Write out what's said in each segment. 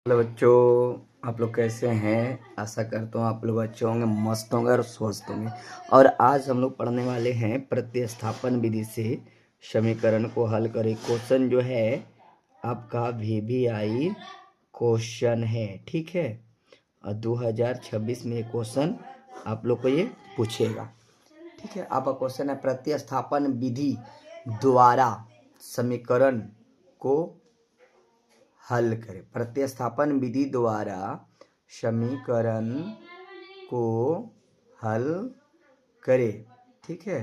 Hello बच्चों, आप लोग कैसे हैं। आशा करता हूँ आप लोग अच्छे होंगे, मस्त होंगे और स्वस्थ होंगे। और आज हम लोग पढ़ने वाले हैं प्रतिस्थापन विधि से समीकरण को हल करें। क्वेश्चन जो है आपका VVI क्वेश्चन है, ठीक है। और 2026 में क्वेश्चन आप लोग को ये पूछेगा, ठीक है। आपका क्वेश्चन है प्रतिस्थापन विधि द्वारा समीकरण को हल करें। प्रतिस्थापन विधि द्वारा समीकरण को हल करें, ठीक है।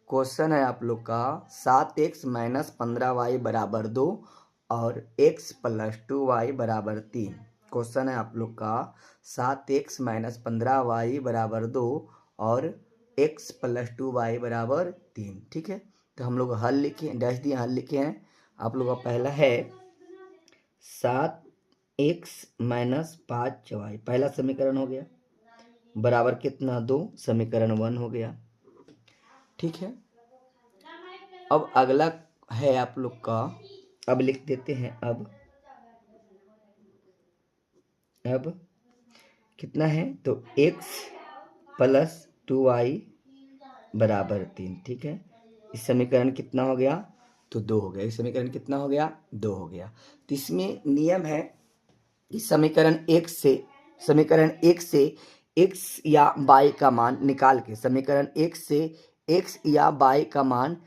क्वेश्चन है आप लोग का 7x - 15y = 2 और x + 2y = 3। क्वेश्चन है आप लोग का 7x - 15y = 2 और x + 2y = 3, ठीक है। तो हम लोग हल लिखे, डैश दिए, हल लिखे हैं। आप लोग का पहला है 7x - 5y, पहला समीकरण हो गया, बराबर कितना 2, समीकरण 1 हो गया, ठीक है। अब अगला है आप लोग का, अब लिख देते हैं। अब कितना है तो x + 2y = 3, ठीक है। इस समीकरण कितना हो गया तो 2 हो गया। इस समीकरण कितना हो गया 2 हो गया। तो इसमें नियम है कि समीकरण एक से x या y का मान निकाल के, समीकरण एक से x या y का मान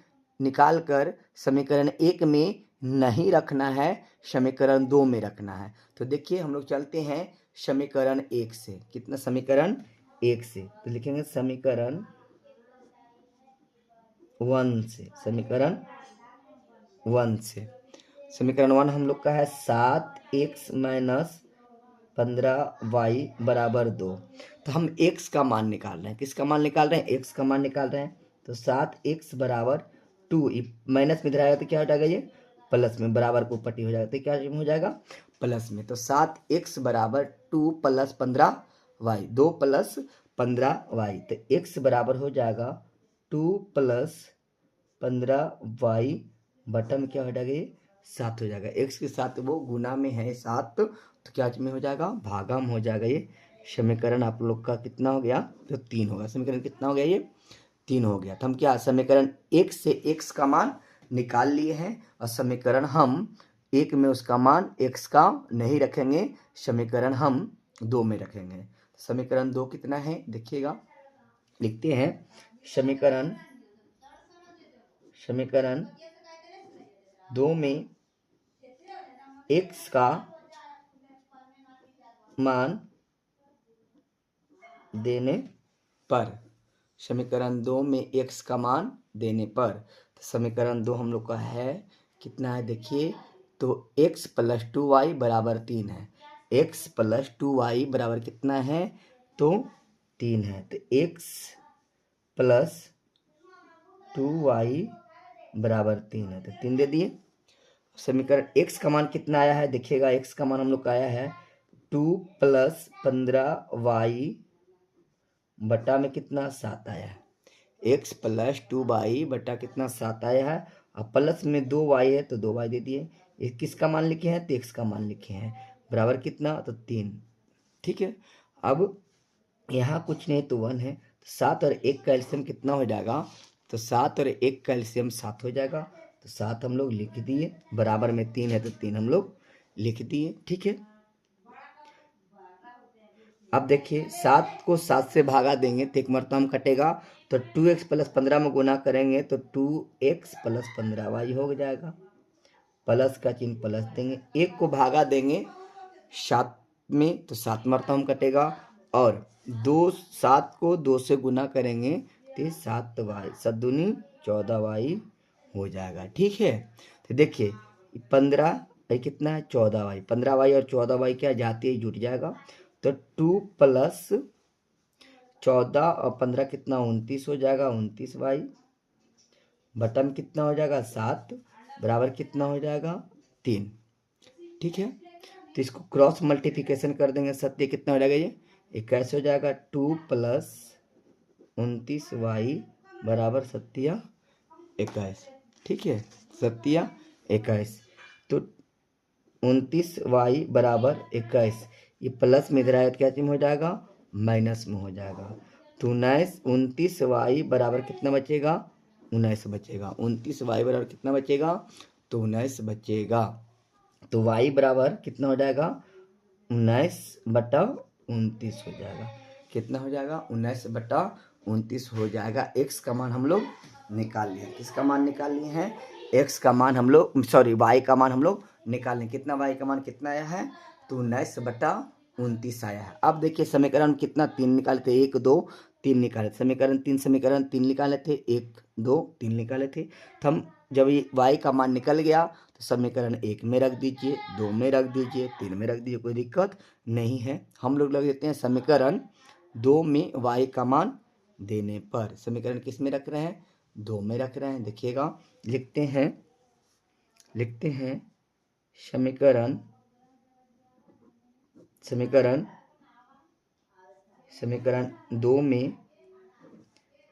निकाल कर समीकरण एक में नहीं रखना है, समीकरण 2 में रखना है। तो देखिए हम लोग चलते हैं समीकरण एक से। कितना, समीकरण एक से तो लिखेंगे समीकरण 1 से, समीकरण 1 से। समीकरण 1 हम लोग का है 7x - 15y = 2। तो हम x का मान निकाल रहे हैं। किसका मान निकाल रहे हैं, x का मान निकाल रहे हैं। तो 7x = 2, माइनस में इधर आएगा तो क्या हो जाएगा, ये प्लस में, बराबर को पट्टी हो जाएगा तो क्या हो जाएगा प्लस में। तो 7x = 2 + 15y, 2 + 15y, तो x बराबर हो जाएगा 2 + 15y बटा में क्या हो जाएगा, ये 7 हो जाएगा। x के साथ वो गुना में है 7, तो क्या में हो जाएगा, भागा में हो जाएगा। ये समीकरण आप लोग का कितना हो गया तो 3 होगा। समीकरण कितना हो गया, ये 3 हो गया। तो हम क्या, समीकरण एक से x का मान निकाल लिए हैं और समीकरण हम एक में उसका मान x का नहीं रखेंगे, समीकरण हम 2 में रखेंगे। समीकरण 2 कितना है देखिएगा, लिखते हैं समीकरण 2 में x का मान देने पर, समीकरण 2 में x का मान देने पर, तो समीकरण 2 हम लोग का है कितना है देखिए, तो x + 2y = 3 है। x + 2y बराबर कितना है तो 3 है। तो x + 2y = 3 है, तो 3 दे दिए। समीकरण x का मान कितना आया है देखिएगा, x का मान हम लोग का आया है 2 + 15y बटा में कितना 7 आया है। x + 2y बटा कितना 7 आया है, अब प्लस में 2y है तो 2y दे दिए। ये किसका मान लिखे हैं तो x का मान लिखे हैं, बराबर कितना तो 3, ठीक है। अब यहाँ कुछ नहीं तो 1 है, तो 7 और 1 का एलसीएम कितना हो जाएगा, तो 7 और 1 का एलसीएम 7 हो जाएगा। तो 7 हम लोग लिख दिए, बराबर में 3 है तो 3 हम लोग लिख दिए, ठीक है। अब देखिए 7 को 7 से भागा देंगे तो एक मरतबा कटेगा, तो 2x + 15 में गुना करेंगे तो 2x + 15y हो जाएगा। प्लस का चिन्ह प्लस देंगे, एक को भागा देंगे 7 में तो 7 मरतबा कटेगा, और 7 को 2 से गुना करेंगे तो 7y, 7 दूनी 14y हो जाएगा, ठीक है। तो देखिए 15 कितना है 14y, 15y और 14y क्या जाते ही जुट जाएगा, तो 2 + 14 और 15 कितना 29 हो जाएगा, 29y बटा में कितना हो जाएगा 7, बराबर कितना हो जाएगा 3, ठीक है। तो इसको क्रॉस मल्टीप्लिकेशन कर देंगे, सत्य कितना हो जाएगा, ये 21 हो जाएगा। 2 + 29y बराबर सत्या 21, ठीक है, सत्या 21। तो 29y बराबर 21। ये प्लस में इधर आया तो क्या चीज में हो जाएगा, माइनस में हो जाएगा। तो 29y बराबर कितना बचेगा, 19 बचेगा। 29y बराबर कितना बचेगा, तो 19 बचेगा। तो y बराबर कितना हो जाएगा, 19/29 हो जाएगा। कितना हो जाएगा, 19/29 हो जाएगा। x का मान हम लोग निकाल लिए। किसका मान निकाल लिए हैं, x का मान हम लोग, सॉरी y का मान हम लोग निकाल लें। कितना y का मान कितना आया है, तो 19/29 आया है। अब देखिए समीकरण कितना, 3 निकाले थे, 1 2 3 निकाले, समीकरण 3 निकाले थे, 1 2 3 निकाले थे। तो हम जब ये y का मान निकल गया तो समीकरण 1 में रख दीजिए, 2 में रख दीजिए, 3 में रख दीजिए, कोई दिक्कत नहीं है। हम लोग लग देते हैं समीकरण 2 में y का मान देने पर। समीकरण किस में रख रहे हैं, 2 में रख रहे हैं। देखिएगा, लिखते हैं समीकरण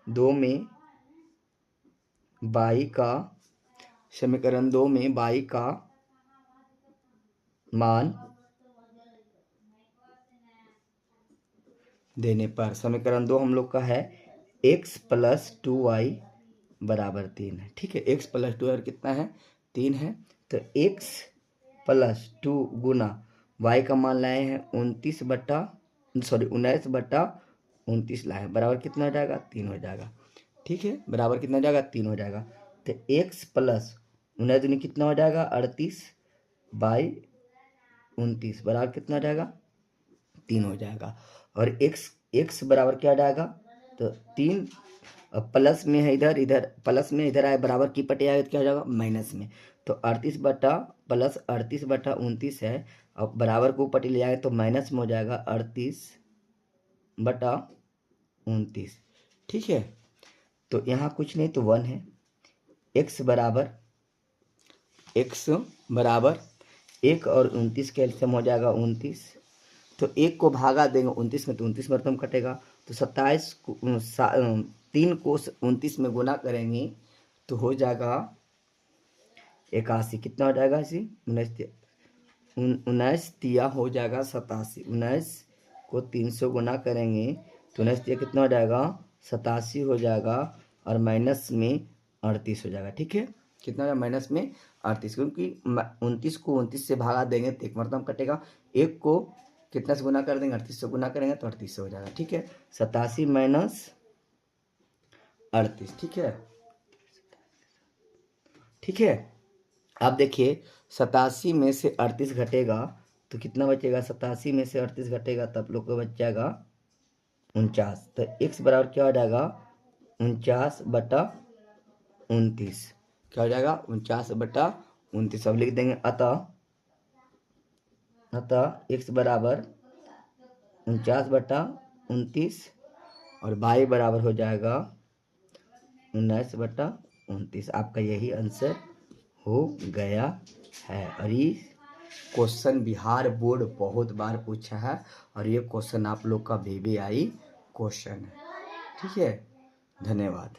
2 में y का, समीकरण 2 में y का मान देने पर। समीकरण 2 हम लोग का है x + 2y बराबर 3 है। ठीक है, x + 2 कितना है, 3 है। तो x + 2 गुना y का मान लाए हैं 19/29 लाए हैं, बराबर कितना हो जाएगा, 3 हो जाएगा। ठीक है, बराबर कितना हो जाएगा, 3 हो जाएगा। तो x + 19 दूनी कितना हो जाएगा, 38/29 बराबर कितना हो जाएगा, 3 हो जाएगा। और x बराबर क्या हो जाएगा, तो 3 प्लस में है, इधर प्लस में इधर आए, बराबर की पटे आए तो क्या हो जाएगा, माइनस में। तो 38/29 है, अब बराबर को पटे ले आए तो माइनस में हो जाएगा 38/29। ठीक है, तो यहाँ कुछ नहीं तो 1 है। x बराबर 1 और 29 कैल्सियम हो जाएगा 29। तो 1 को भागा देंगे 29 में तो 29 मरतम कटेगा। तो 27 को 3 को 29 में गुना करेंगे तो हो जाएगा 81। कितना हो जाएगा, इसी 19 तिया हो जाएगा 87। 19 को 3 से गुना करेंगे तो 19 तिया कितना हो जाएगा, 87 हो जाएगा। और माइनस में 38 हो जाएगा। ठीक है, कितना हो जाएगा, माइनस में 38, क्योंकि 29 को 29 से भागा देंगे तो 1 मरतम कटेगा। 1 को कितना से गुना कर देंगे, 38 से गुना करेंगे तो 38 से हो जाएगा। ठीक है, 87 - 38। ठीक है, अब देखिए 87 में से 38 घटेगा तो कितना बचेगा, 87 में से 38 घटेगा तब लोग को बच जाएगा 49। तो x बराबर क्या हो जाएगा, 49/29। क्या हो जाएगा, 49/29। अब लिख देंगे अतः x बराबर 49/29 और y बराबर हो जाएगा 19/29। आपका यही आंसर हो गया है। और ये क्वेश्चन बिहार बोर्ड बहुत बार पूछा है और ये क्वेश्चन आप लोग का VVI क्वेश्चन है। ठीक है, धन्यवाद।